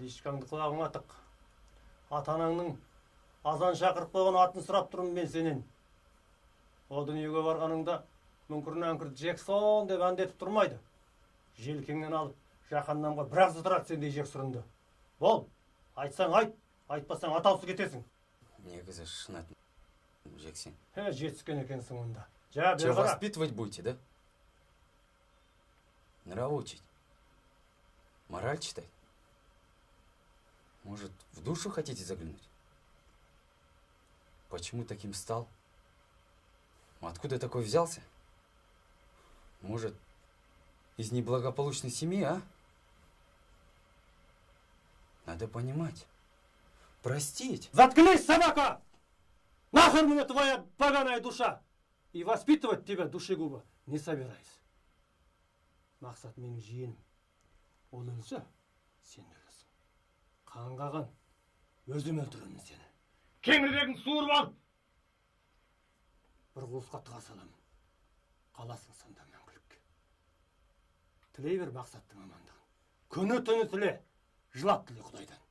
Ешкаңды құлағыңа тық. Ата-анаңның азан шақырып қойған атын сұрап тұрмын мен сенен. О дүниеге барғаныңда мүмкірін әңкірді Джексон деп әндетіп тұрмайды. Желкеңнен алып, жақаннамға бір-ақ зытырады сендей жексұрынды. Бол, айтсаң айт, айтпасаң атаусыз кетесің. Негізі шын атын Жексен. Жетіскен екенсің онда. Че, воспитывать будете, да? Нрав учить? Мораль читать? Может, в душу хотите заглянуть? Почему таким стал? Откуда такой взялся? Может, из неблагополучной семьи, а? Надо понимать. Простить. Заткнись, собака! Нахер мне твоя поганая душа! И воспитывать тебя, душегуба, не собираюсь. Мақсат менің жиенім. Ол өлсе, сен өлесің. Қаңғаған, өзім өлтіремін сені. Кеңірдегін суырып ал! Бір қуысқа тыға саламын. Қаласың сонда мәңгілікке. Тілей бер мақсаттың амандығын. Күні түні тіле, жылап тіле Құдайдан.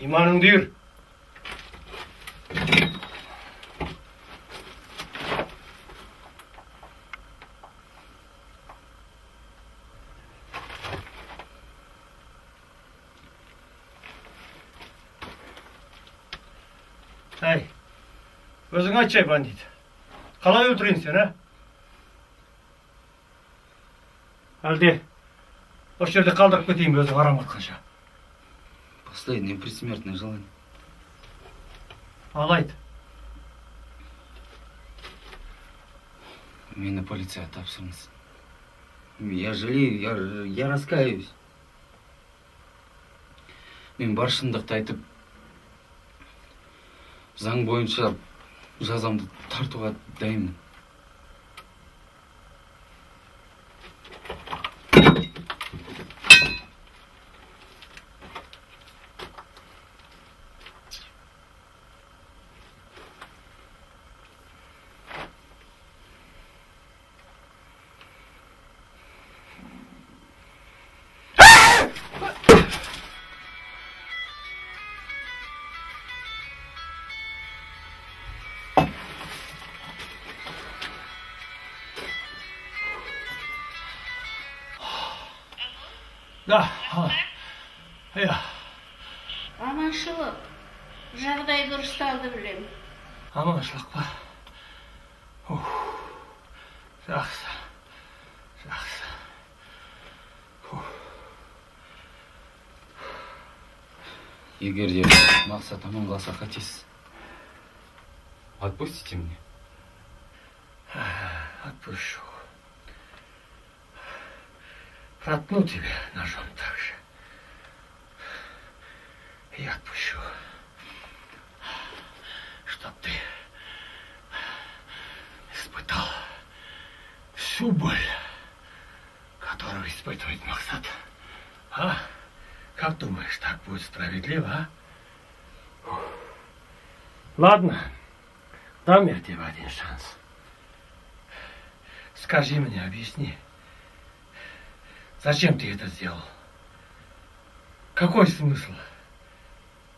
İmanın diyor. Ай, өзің айтшы, бандит. Қалай өлтірейін сен, а? Әлде, осы жерде қалдырып кетейін өзі арам атқанша. Последнее предсмертное желание. Алайд. Мені полиция тапсырыңыз. Я жалею, я раскаиваюсь. Мен бар шындықты айтып, заң бойынша жазамды тартуға дайынмын. Да, иә. Аманшылық. Жағдай дұрысталды білем. Аманшылық па? Жақсы. Егер де мақсат аман қалса қайтесіз. Отпустите меня? Отпущу. Проткну тебя ножом так же. И отпущу. Чтоб ты испытал всю боль, которую испытывает Мақсат. А? Как думаешь, так будет справедливо, а? Ладно, дам я тебе один шанс. Скажи мне, объясни. Зачем ты это сделал? Какой смысл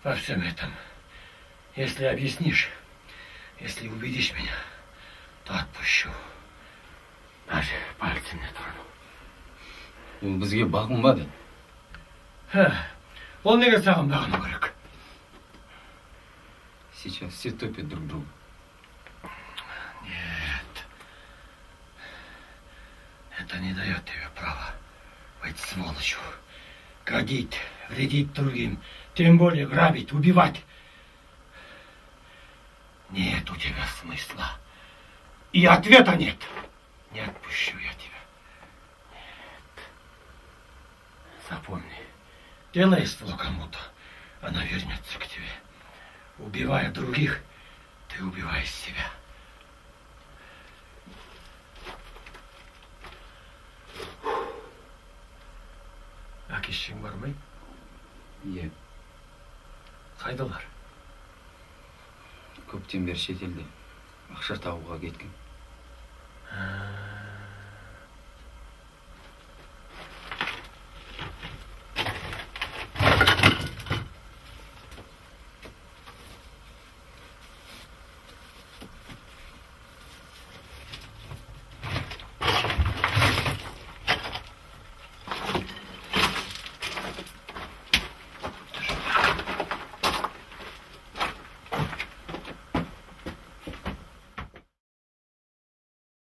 во всем этом? Если объяснишь, если убедишь меня, то отпущу. Даже пальцем не трону. Бізге бағынбады. Он неге саған бағыну керек? Сейчас все топят друг друга. Нет. Это не дает тебе права быть сволочью. Гадить, вредить другим, тем более грабить, убивать. Нет у тебя смысла. И ответа нет. Не отпущу я тебя. Нет. Запомни, делай зло кому-то, она вернется к тебе. Убивая других, ты убиваешь себя. Әкешің бар ма? Иә, Қайдалар? көптен бері шетелде ақша табуға кеткен.